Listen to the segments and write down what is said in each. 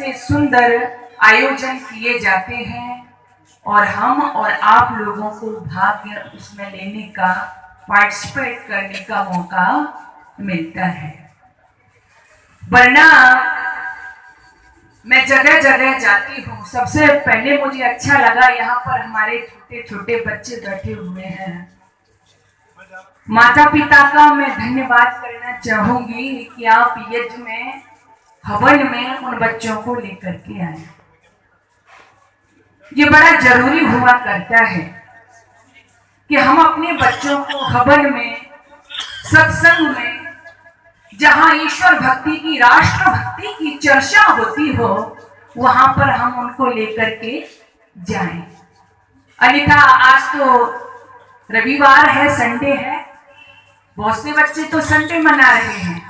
ऐसे सुंदर आयोजन किए जाते हैं और हम और आप लोगों को भाग्य उसमें लेने का, पार्टिसिपेट करने का मौका मिलता है। वरना मैं जगह जगह जाती हूँ, सबसे पहले मुझे अच्छा लगा यहाँ पर हमारे छोटे छोटे बच्चे बैठे हुए हैं। माता पिता का मैं धन्यवाद करना चाहूंगी कि आप यज्ञ में, हवन में उन बच्चों को लेकर के आए। ये बड़ा जरूरी हुआ करता है कि हम अपने बच्चों को हवन में, सत्संग में, जहां ईश्वर भक्ति की, राष्ट्र भक्ति की चर्चा होती हो, वहां पर हम उनको लेकर के जाएं। अन्यथा आज तो रविवार है, संडे है, बहुत से बच्चे तो संडे मना रहे हैं।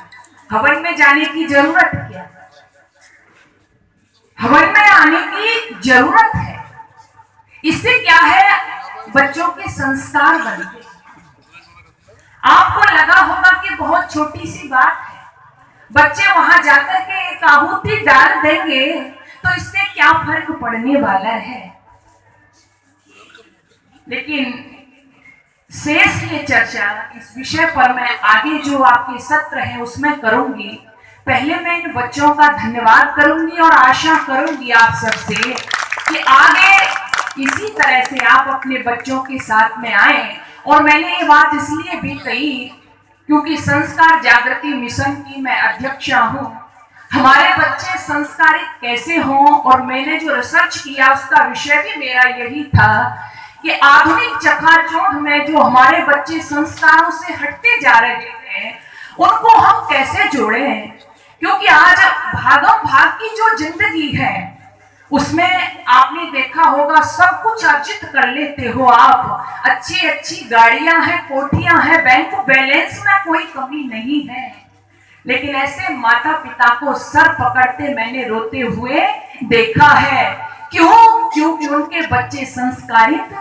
हवन में जाने की जरूरत क्या? हवन में आने की जरूरत है। इससे क्या है, बच्चों के संस्कार बनते हैं। आपको लगा होगा कि बहुत छोटी सी बात है, बच्चे वहां जाकर के एक आहुति डाल देंगे तो इससे क्या फर्क पड़ने वाला है। लेकिन शेष ये चर्चा, इस विषय पर मैं आगे जो आपके सत्र हैं उसमें करूंगी। पहले मैं इन बच्चों का धन्यवाद करूंगी और आशा करूंगी आप सबसे कि आगे इसी तरह से आप अपने बच्चों के साथ में आए। और मैंने ये बात इसलिए भी कही क्योंकि संस्कार जागृति मिशन की मैं अध्यक्षा हूँ। हमारे बच्चे संस्कारित कैसे हों, और मैंने जो रिसर्च किया उसका विषय भी मेरा यही था कि आधुनिक चकाचौंध में जो हमारे बच्चे संस्कारों से हटते जा रहे हैं, उनको हम कैसे जोड़ें। क्योंकि आज भागम भाग की जो जिंदगी है उसमें आपने देखा होगा सब कुछ अर्जित कर लेते हो आप, अच्छी अच्छी गाड़ियां हैं, कोठियां हैं, बैंक बैलेंस में कोई कमी नहीं है। लेकिन ऐसे माता पिता को सर पकड़ते मैंने रोते हुए देखा है। क्यों? क्योंकि उनके बच्चे संस्कारित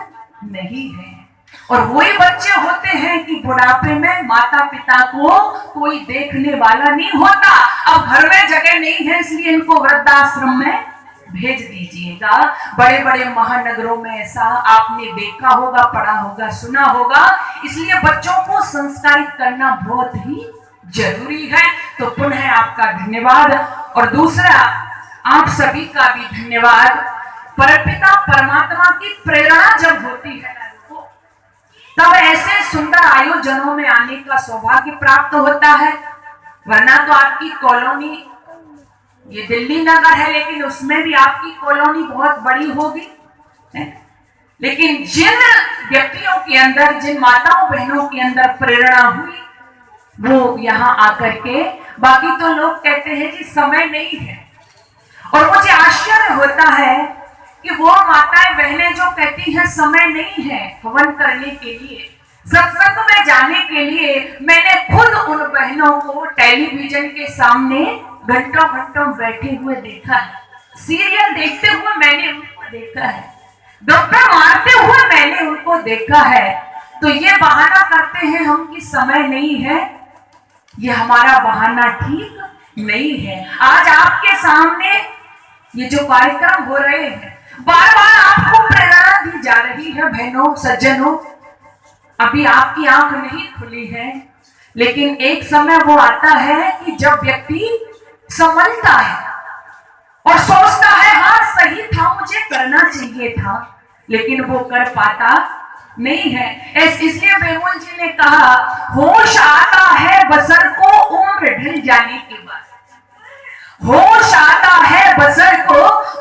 नहीं हैं। और वही बच्चे होते हैं कि बुढ़ापे में माता पिता को कोई देखने वाला नहीं होता। अब घर में जगह नहीं है इसलिए इनको वृद्धाश्रम में भेज दीजिएगा। बड़े बड़े महानगरों में ऐसा आपने देखा होगा, पढ़ा होगा, सुना होगा। इसलिए बच्चों को संस्कारित करना बहुत ही जरूरी है। तो पुनः आपका धन्यवाद। और दूसरा, आप सभी का भी धन्यवाद। परमपिता परमात्मा की प्रेरणा जब होती है तब ऐसे सुंदर आयोजनों में आने का सौभाग्य प्राप्त होता है। वरना तो आपकी कॉलोनी, ये दिल्ली नगर है लेकिन उसमें भी आपकी कॉलोनी बहुत बड़ी होगी, लेकिन जिन व्यक्तियों के अंदर, जिन माताओं बहनों के अंदर प्रेरणा हुई वो यहाँ आकर के, बाकी तो लोग कहते हैं कि समय नहीं है। और मुझे आश्चर्य होता है कि वो माताएं बहनें जो कहती हैं समय नहीं है हवन करने के लिए, सत्संग में जाने के लिए, मैंने खुद उन बहनों को टेलीविजन के सामने घंटों घंटों बैठे हुए देखा है। सीरियल देखते हुए मैंने उनको देखा है, गप्पे मारते हुए मैंने उनको देखा है। तो ये बहाना करते हैं हम कि समय नहीं है, ये हमारा बहाना ठीक नहीं है। आज आपके सामने ये जो कार्यक्रम हो रहे हैं, बार बार आपको प्रेरणा दी जा रही है। बहनों, सज्जनों, अभी आपकी आंख नहीं खुली है, लेकिन एक समय वो आता है कि जब व्यक्ति समझता है और सोचता है हाँ सही था, मुझे करना चाहिए था, लेकिन वो कर पाता नहीं है। इसलिए बेमोल जी ने कहा, होश आता है बसर को उम्र ढल जाने के बाद। होश आता है बसर को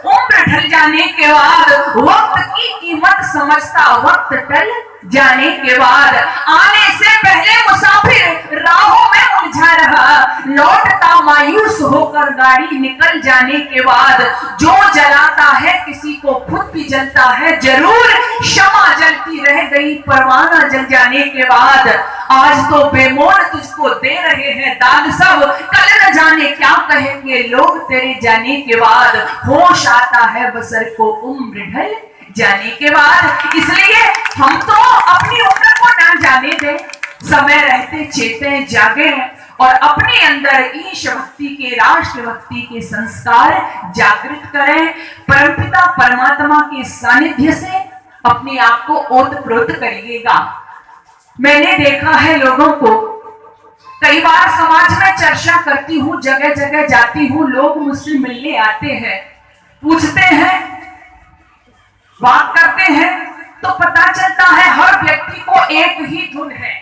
उम्र ढल जाने के बाद, वक्त की कीमत समझता वक्त टल जाने के बाद। आने से पहले मुसाफिर राहों में उलझा रहा, लौटता मायूस होकर गाड़ी निकल जाने के बाद। जो जलाता है किसी को खुद भी जलता है जरूर, क्षमा जलती रह गई परवाना जल जाने के बाद। आज तो बेमोल तुझको दे रहे हैं दाग सब, कल न जाने क्या कहेंगे लोग तेरे जाने के बाद। होश आता है बसर को उम्र ढल जाने के बाद। इसलिए हम तो अपनी उम्र को ना जाने दें, समय रहते चेते जागे और अपने अंदर ईश भक्ति के, राष्ट्र भक्ति के संस्कार जागृत करें। परमपिता परमात्मा के सानिध्य से अपने आप को ओतप्रोत करिएगा। मैंने देखा है लोगों को, कई बार समाज में चर्चा करती हूँ, जगह जगह जाती हूँ, लोग मुझसे मिलने आते हैं, पूछते हैं, बात करते हैं, तो पता चलता है हर व्यक्ति को एक ही धुन है,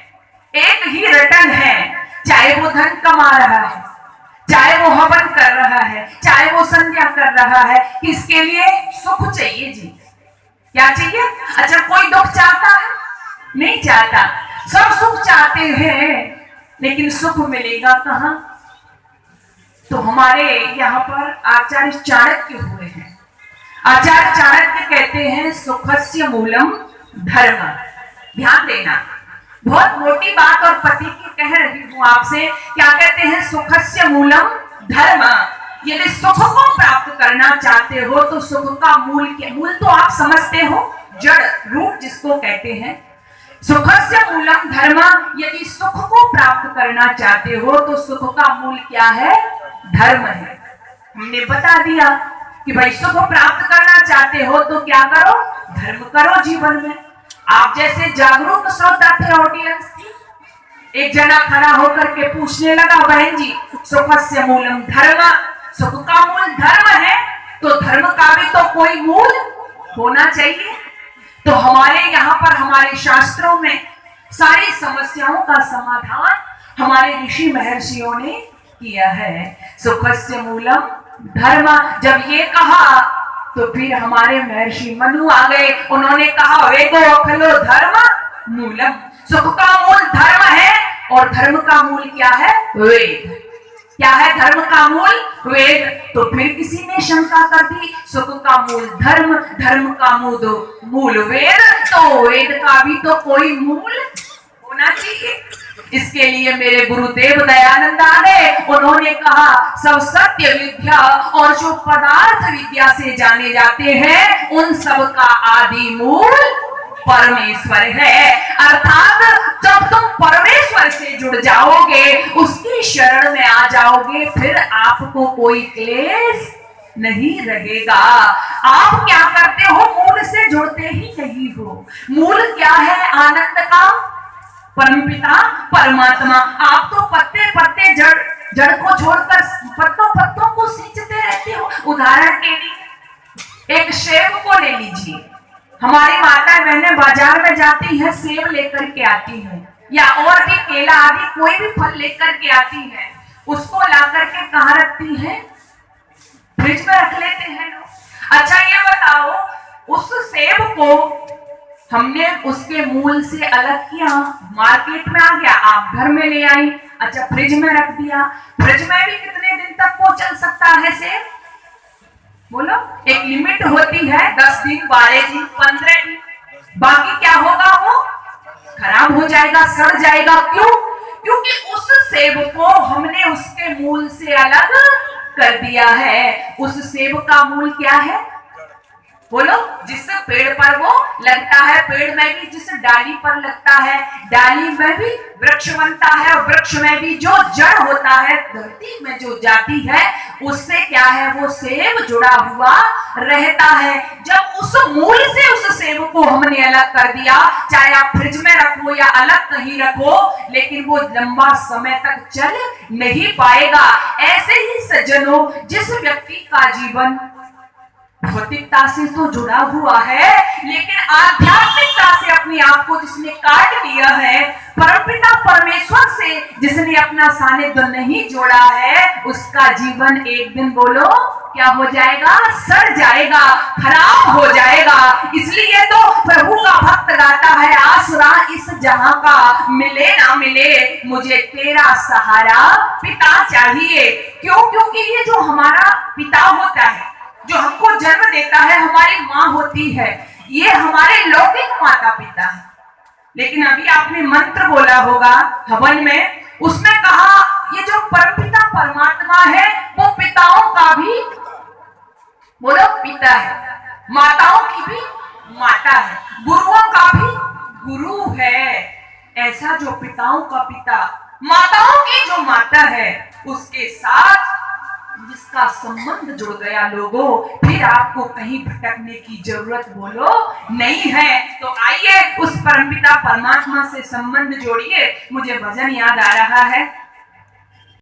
एक ही रटन है। चाहे वो धन कमा रहा है, चाहे वो हवन कर रहा है, चाहे वो संध्या कर रहा है, किसके लिए? सुख चाहिए जी। क्या चाहिए? अच्छा, कोई दुख चाहता है? नहीं चाहता। सब सुख चाहते हैं, लेकिन सुख मिलेगा कहां? तो हमारे यहाँ पर आचार्य चाणक्य हुए हैं। आचार्य चाणक्य कहते हैं सुखस्य मूलम धर्म। ध्यान देना, बहुत मोटी बात और पति की कह रही हूं आपसे। क्या कहते हैं? सुखस्य मूलम धर्म। यदि सुख को प्राप्त करना चाहते हो तो सुख का मूल क्या? मूल तो आप समझते हो, जड़, रूट जिसको कहते हैं। सुखस्य मूलम धर्म। यदि सुख को प्राप्त करना चाहते हो तो सुख का मूल क्या है? धर्म है। हमने बता दिया कि भाई सुख प्राप्त करना चाहते हो तो क्या करो? धर्म करो जीवन में। आप जैसे जागरूक श्रोता थे, ऑडियंस थी, एक जना खड़ा होकर के पूछने लगा, बहन जी सुखस्य मूलम धर्म, सुख का मूल धर्म है, तो धर्म का भी तो कोई मूल होना चाहिए। तो हमारे यहाँ पर, हमारे शास्त्रों में सारी समस्याओं का समाधान हमारे ऋषि महर्षियों ने किया है। सुखस्य मूलम धर्म। जब ये कहा तो फिर हमारे महर्षि मनु आ गए, उन्होंने कहा वेदो खलो धर्म मूलम। सुख का मूल धर्म है, और धर्म का मूल क्या है? वेद। क्या है धर्म का मूल? वेद। तो फिर किसी ने शंका कर दी, सुख का मूल धर्म, धर्म का मूल वेद, तो वेद का भी तो कोई मूल होना चाहिए। इसके लिए मेरे गुरुदेव दयानंद आ गए, उन्होंने कहा सब सत्य विद्या और जो पदार्थ विद्या से जाने जाते हैं उन सब का आदि मूल परमेश्वर है। अर्थात जब तुम परमेश्वर से जुड़ जाओगे, उसकी शरण में आ जाओगे, फिर आपको कोई क्लेश नहीं रहेगा। आप क्या करते हो? मूल से जुड़ते ही नहीं हो। मूल क्या है आनंद का? परमपिता परमात्मा। आप तो पत्ते पत्ते जड़ को छोड़कर पत्तों को सींचते रहते हो। उदाहरण के लिए एक सेब को ले लीजिए। हमारी माता बहनें बाजार में जाती है, सेब लेकर के आती है, या और भी केला आदि कोई भी फल लेकर के आती है, उसको ला करके कहाँ रखती है? फ्रिज में रख लेते हैं लोग। अच्छा ये बताओ, उस सेब को हमने उसके मूल से अलग किया, मार्केट में आ गया, आप घर में ले आई, अच्छा फ्रिज में रख दिया। फ्रिज में भी कितने दिन तक वो चल सकता है सेब? बोलो, एक लिमिट होती है, 10 दिन, 12 दिन, 15 दिन, बाकी क्या होगा? वो खराब हो जाएगा, सड़ जाएगा। क्यों? क्योंकि उस सेब को हमने उसके मूल से अलग कर दिया है। उस सेब का मूल क्या है? बोलो, जिस पेड़ पर वो लगता है, पेड़ में भी जिस डाली पर लगता है, डाली में भी वृक्ष बनता है, और वृक्ष में भी जो जड़ होता है, धरती में जो जाती है, उससे क्या है? वो सेब जुड़ा हुआ रहता है। जब उस मूल से उस सेब को हमने अलग कर दिया, चाहे आप फ्रिज में रखो या अलग कहीं रखो, लेकिन वो लंबा समय तक चल नहीं पाएगा। ऐसे ही सज्जनों, जिस व्यक्ति का जीवन भौतिकता से तो जुड़ा हुआ है, लेकिन आध्यात्मिकता से अपने आप को जिसने काट लिया है, परमपिता परमेश्वर से जिसने अपना सानिध्य नहीं जोड़ा है, उसका जीवन एक दिन बोलो क्या हो जाएगा? सड़ जाएगा, खराब हो जाएगा। इसलिए तो प्रभु का भक्त गाता है, आसरा इस जहां का मिले ना मिले, मुझे तेरा सहारा पिता चाहिए। क्यों? क्योंकि ये जो हमारा पिता होता है, जो हमको जन्म देता है, हमारी माँ होती है, ये हमारे लौकिक माता पिता है। लेकिन अभी आपने मंत्र बोला होगा हवन में, उसमें कहा ये जो परमपिता परमात्मा है वो पिताओं का भी बोलो पिता है, माताओं की भी माता है, गुरुओं का भी गुरु है। ऐसा जो पिताओं का पिता माताओं की जो माता है उसके साथ जिसका संबंध जुड़ गया लोगों, फिर आपको कहीं भटकने की जरूरत बोलो नहीं है। तो आइए उस परमपिता परमात्मा से संबंध जोड़िए। मुझे भजन याद आ रहा है,